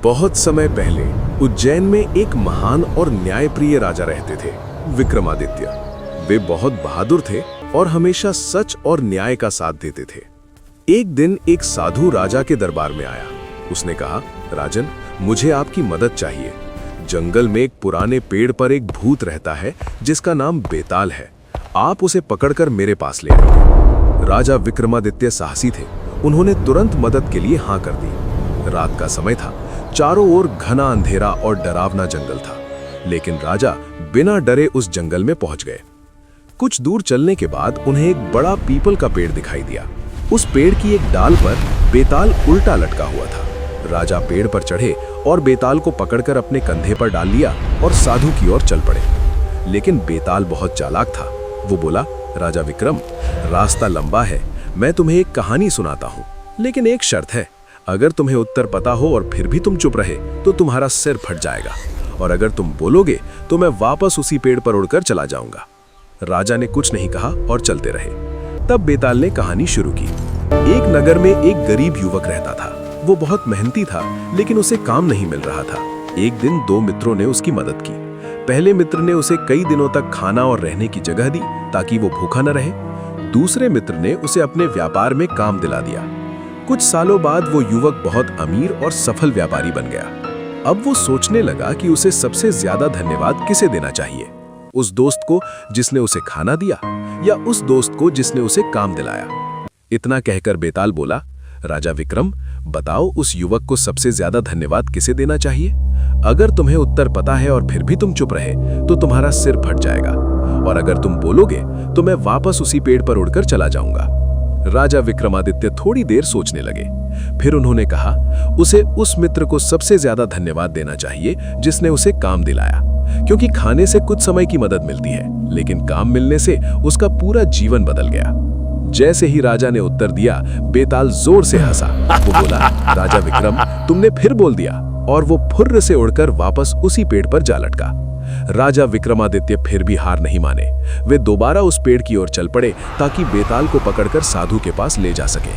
बहुत समय पहले उज्जैन में एक महान और न्यायप्रिय राजा रहते थे, विक्रमादित्य। वे बहुत बहादुर थे और हमेशा सच और न्याय का साथ देते थे। एक दिन एक साधु राजा के दरबार में आया। उसने कहा, राजन, मुझे आपकी मदद चाहिए। जंगल में एक पुराने पेड़ पर एक भूत रहता है जिसका नाम बेताल है। आप उसे पकड़कर मेरे पास ले आइए। राजा विक्रमादित्य साहसी थे। उन्होंने तुरंत मदद के लिए हाँ कर दी। रात का समय था। चारों ओर घना अंधेरा और डरावना जंगल था, लेकिन राजा बिना डरे उस जंगल में पहुंच गए। कुछ दूर चलने के बाद उन्हें एक बड़ा पीपल का पेड़ दिखाई दिया। उस पेड़ की एक डाल पर बेताल उल्टा लटका हुआ था। राजा पेड़ पर चढ़े और बेताल को पकड़कर अपने कंधे पर डाल लिया और साधु की ओर चल पड़े। लेकिन बेताल बहुत चालाक था। वो बोला, राजा विक्रम, रास्ता लंबा है, मैं तुम्हें एक कहानी सुनाता हूँ, लेकिन एक शर्त है। अगर तुम्हें उत्तर पता हो और फिर भी तुम चुप रहे तो तुम्हारा सिर फट जाएगा, और अगर तुम बोलोगे तो मैं वापस उसी पेड़ पर उड़कर चला जाऊंगा। राजा ने कुछ नहीं कहा और चलते रहे। तब बेताल ने कहानी शुरू की। एक नगर में एक गरीब युवक रहता था। वो बहुत मेहनती था, लेकिन उसे काम नहीं मिल रहा था। एक दिन दो मित्रों ने उसकी मदद की। पहले मित्र ने उसे कई दिनों तक खाना और रहने की जगह दी ताकि वो भूखा न रहे। दूसरे मित्र ने उसे अपने व्यापार में काम दिला दिया। कुछ सालों बाद वो युवक बहुत अमीर और सफल व्यापारी बन गया। अब वो सोचने लगा कि उसे सबसे ज्यादा धन्यवाद किसे देना चाहिए, उस दोस्त को जिसने उसे खाना दिया या उस दोस्त को जिसने उसे काम दिलाया। इतना कहकर बेताल बोला, राजा विक्रम, बताओ उस युवक को सबसे ज्यादा धन्यवाद किसे देना चाहिए? अगर तुम्हें उत्तर पता है और फिर भी तुम चुप रहे तो तुम्हारा सिर फट जाएगा, और अगर तुम बोलोगे तो मैं वापस उसी पेड़ पर उड़कर चला जाऊंगा। राजा विक्रमादित्य थोड़ी देर सोचने लगे। फिर उन्होंने कहा, उसे उस मित्र को सबसे ज्यादा धन्यवाद देना चाहिए जिसने उसे काम दिलाया, क्योंकि खाने से कुछ समय की मदद मिलती है, लेकिन काम मिलने से उसका पूरा जीवन बदल गया। जैसे ही राजा ने उत्तर दिया, बेताल जोर से हंसा। वो बोला, राजा विक्रम, तुमने फिर बोल दिया, और वो फुर्र से उड़कर वापस उसी पेड़ पर जा लटका। राजा विक्रमादित्य फिर भी हार नहीं माने। वे दोबारा उस पेड़ की ओर चल पड़े ताकि बेताल को पकड़कर साधु के पास ले जा सके।